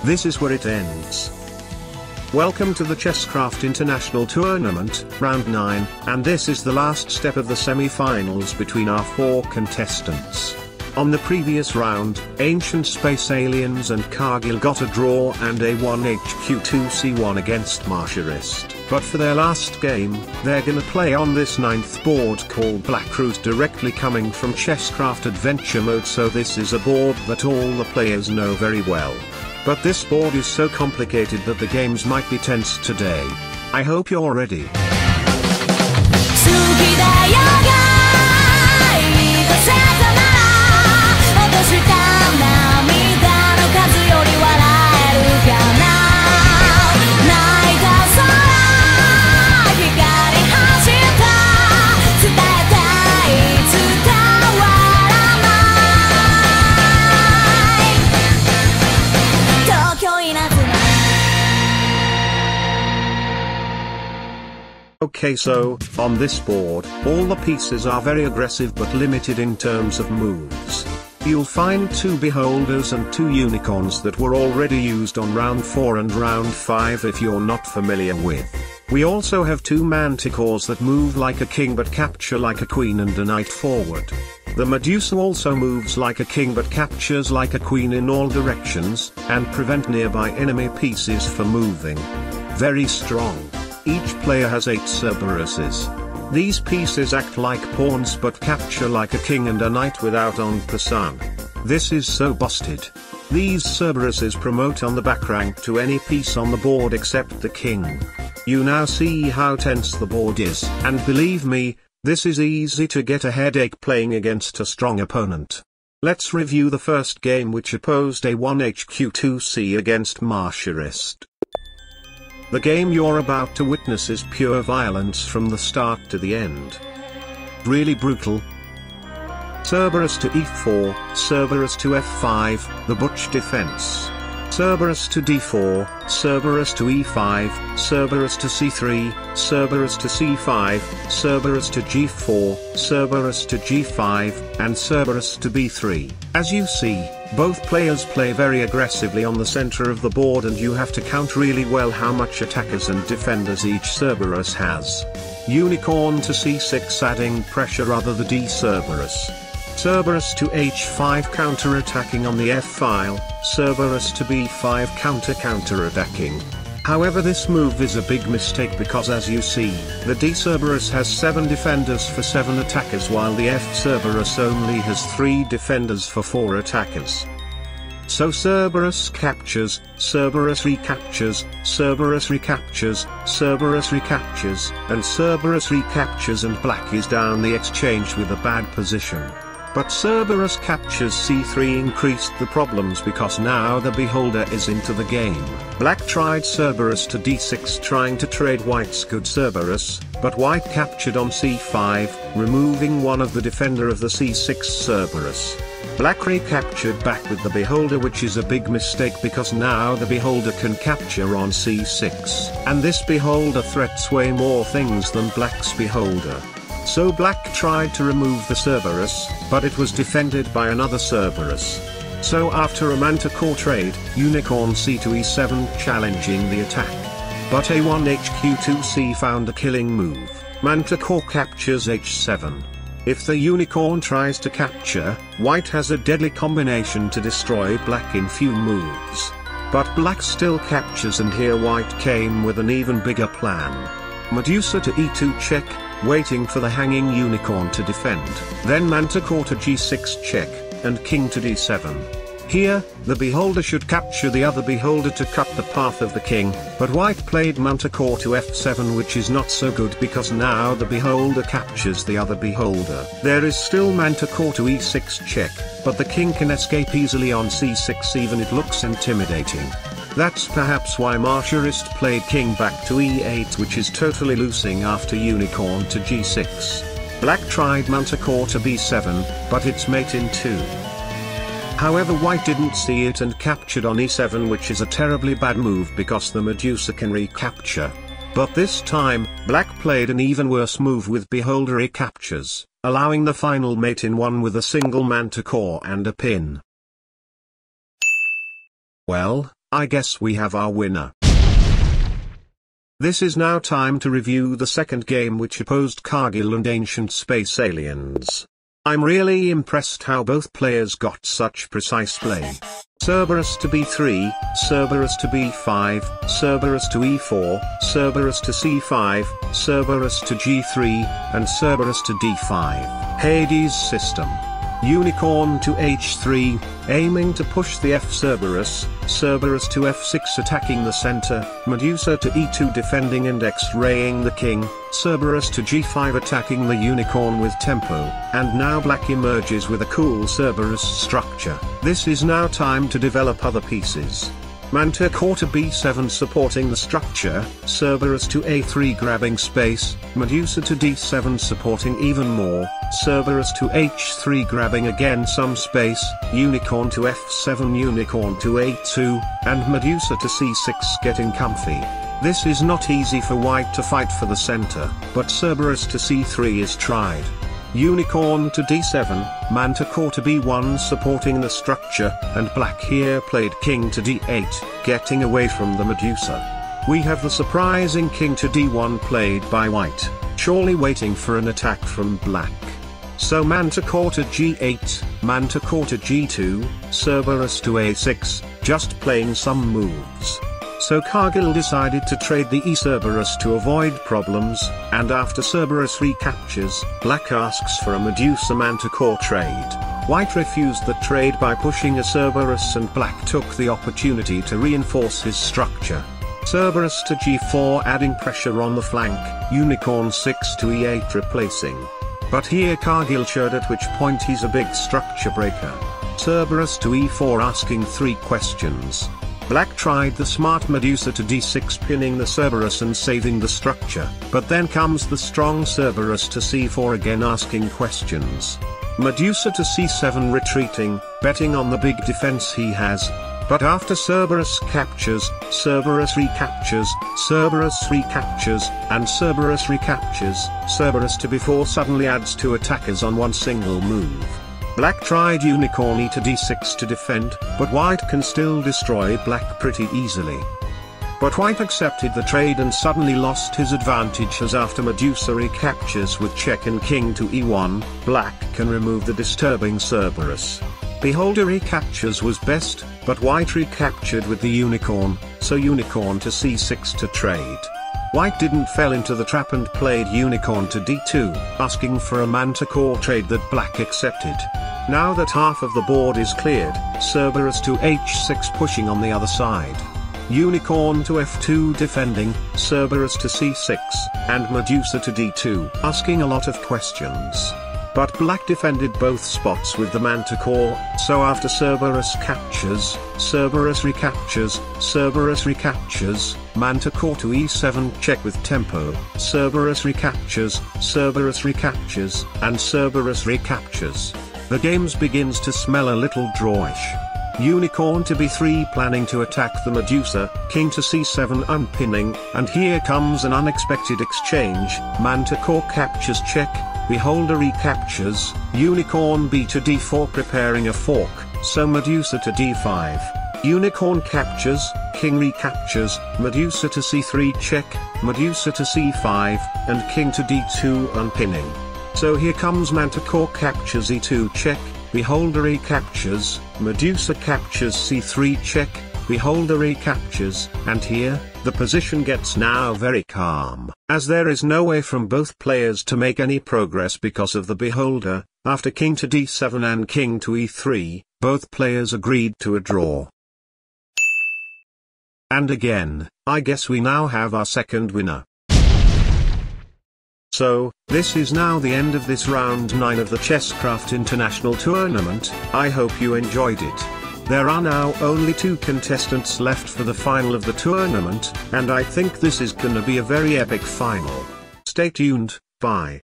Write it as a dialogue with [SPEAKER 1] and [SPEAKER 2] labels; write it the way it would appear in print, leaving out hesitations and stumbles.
[SPEAKER 1] this is where it ends. Welcome to the Chesscraft International Tournament, Round 9, and this is the last step of the semi-finals between our 4 contestants. On the previous round, Ancient Space Aliens and Cargill got a draw and A1HQ2C1 against Martiarist. But for their last game, they're gonna play on this 9th board called Black Root, directly coming from Chesscraft Adventure Mode, so this is a board that all the players know very well. But this board is so complicated that the games might be tense today. I hope you're ready. Okay, so, on this board, all the pieces are very aggressive but limited in terms of moves. You'll find 2 beholders and 2 unicorns that were already used on round 4 and round 5 if you're not familiar with. We also have 2 manticores that move like a king but capture like a queen and a knight forward. The Medusa also moves like a king but captures like a queen in all directions, and prevent nearby enemy pieces from moving. Very strong. Each player has 8 Cerberuses. These pieces act like pawns but capture like a king and a knight without en passant. This is so busted. These Cerberuses promote on the back rank to any piece on the board except the king. You now see how tense the board is, and believe me, this is easy to get a headache playing against a strong opponent. Let's review the first game, which opposed A1HQ2C against Martiarist. The game you're about to witness is pure violence from the start to the end. Really brutal. Cerberus to e4, Cerberus to f5, the butch defense. Cerberus to d4, Cerberus to e5, Cerberus to c3, Cerberus to c5, Cerberus to g4, Cerberus to g5, and Cerberus to b3. As you see, both players play very aggressively on the center of the board, and you have to count really well how much attackers and defenders each Cerberus has. Unicorn to c6, adding pressure other the d Cerberus. Cerberus to h5, counter-attacking on the f-file, Cerberus to b5, counter-attacking. However, this move is a big mistake because, as you see, the d Cerberus has 7 defenders for 7 attackers, while the f Cerberus only has 3 defenders for 4 attackers. So Cerberus captures, Cerberus recaptures, Cerberus recaptures, Cerberus recaptures, and Cerberus recaptures, and black is down the exchange with a bad position. But Cerberus captures c3 increased the problems because now the beholder is into the game. Black tried Cerberus to d6, trying to trade white's good Cerberus, but white captured on c5, removing one of the defender of the c6 Cerberus. Black recaptured back with the beholder, which is a big mistake because now the beholder can capture on c6, and this beholder threats way more things than black's beholder. So black tried to remove the Cerberus, but it was defended by another Cerberus. So after a manticore trade, unicorn c to e7 challenging the attack. But A1HQ2C found a killing move. Manticore captures h7. If the unicorn tries to capture, white has a deadly combination to destroy black in few moves. But black still captures, and here white came with an even bigger plan. Medusa to e2 check, waiting for the hanging unicorn to defend. Then manticore to g6 check, and king to d7. Here, the beholder should capture the other beholder to cut the path of the king, but white played manticore to f7, which is not so good because now the beholder captures the other beholder. There is still manticore to e6 check, but the king can escape easily on c6, even it looks intimidating. That's perhaps why Martiarist played king back to e8, which is totally losing after unicorn to g6. Black tried manticore to b7, but it's mate in 2. However, white didn't see it and captured on e7, which is a terribly bad move because the Medusa can recapture. But this time, black played an even worse move with beholder recaptures, allowing the final mate in 1 with a single manticore and a pin. Well, I guess we have our winner. This is now time to review the second game, which opposed Cargill and Ancient Space Aliens. I'm really impressed how both players got such precise play. Cerberus to b3, Cerberus to b5, Cerberus to e4, Cerberus to c5, Cerberus to g3, and Cerberus to d5. Hades system. Unicorn to h3, aiming to push the f Cerberus, Cerberus to f6 attacking the center, Medusa to e2 defending and x-raying the king, Cerberus to g5 attacking the unicorn with tempo, and now black emerges with a cool Cerberus structure. This is now time to develop other pieces. Manticore to b7 supporting the structure, Cerberus to a3 grabbing space, Medusa to d7 supporting even more, Cerberus to h3 grabbing again some space, Unicorn to f7 Unicorn to a2, and Medusa to c6 getting comfy. This is not easy for white to fight for the center, but Cerberus to c3 is tried. Unicorn to d7, Manticore to b1 supporting the structure, and black here played king to d8, getting away from the Medusa. We have the surprising king to d1 played by white, surely waiting for an attack from black. So Manticore to g8, Manticore to g2, Cerberus to a6, just playing some moves. So Cargill decided to trade the e-Cerberus to avoid problems, and after Cerberus recaptures, black asks for a Medusa Manticore trade. White refused the trade by pushing a Cerberus, and black took the opportunity to reinforce his structure. Cerberus to g4 adding pressure on the flank, Unicorn 6 to e8 replacing. But here Cargill showed at which point he's a big structure breaker. Cerberus to e4 asking 3 questions. Black tried the smart Medusa to d6 pinning the Cerberus and saving the structure, but then comes the strong Cerberus to c4 again asking questions. Medusa to c7 retreating, betting on the big defense he has. But after Cerberus captures, Cerberus recaptures, Cerberus recaptures, and Cerberus recaptures, Cerberus to b4 suddenly adds 2 attackers on one single move. Black tried Unicorn e to d6 to defend, but white can still destroy black pretty easily. But white accepted the trade and suddenly lost his advantage, as after Medusa recaptures with check and king to e1, black can remove the disturbing Cerberus. Beholder recaptures was best, but white recaptured with the Unicorn, so Unicorn to c6 to trade. White didn't fell into the trap and played Unicorn to d2, asking for a Manticore trade that black accepted. Now that half of the board is cleared, Cerberus to h6 pushing on the other side. Unicorn to f2 defending, Cerberus to c6, and Medusa to d2, asking a lot of questions. But black defended both spots with the Manticore, so after Cerberus captures, Cerberus recaptures, Cerberus recaptures, Manticore to e7 check with tempo, Cerberus recaptures, Cerberus recaptures, and Cerberus recaptures. The games begins to smell a little drawish. Unicorn to b3 planning to attack the Medusa, king to c7 unpinning, and here comes an unexpected exchange, Manticore captures check, Beholder recaptures, Unicorn b to d4 preparing a fork, so Medusa to d5. Unicorn captures, king recaptures, Medusa to c3 check, Medusa to c5, and king to d2 unpinning. So here comes Manticore captures e2 check, Beholder recaptures, Medusa captures c3 check, Beholder recaptures, and here, the position gets now very calm, as there is no way from both players to make any progress because of the Beholder. After king to d7 and king to e3, both players agreed to a draw. And again, I guess we now have our second winner. So, this is now the end of this round 9 of the Chesscraft International Tournament. I hope you enjoyed it. There are now only 2 contestants left for the final of the tournament, and I think this is gonna be a very epic final. Stay tuned, bye.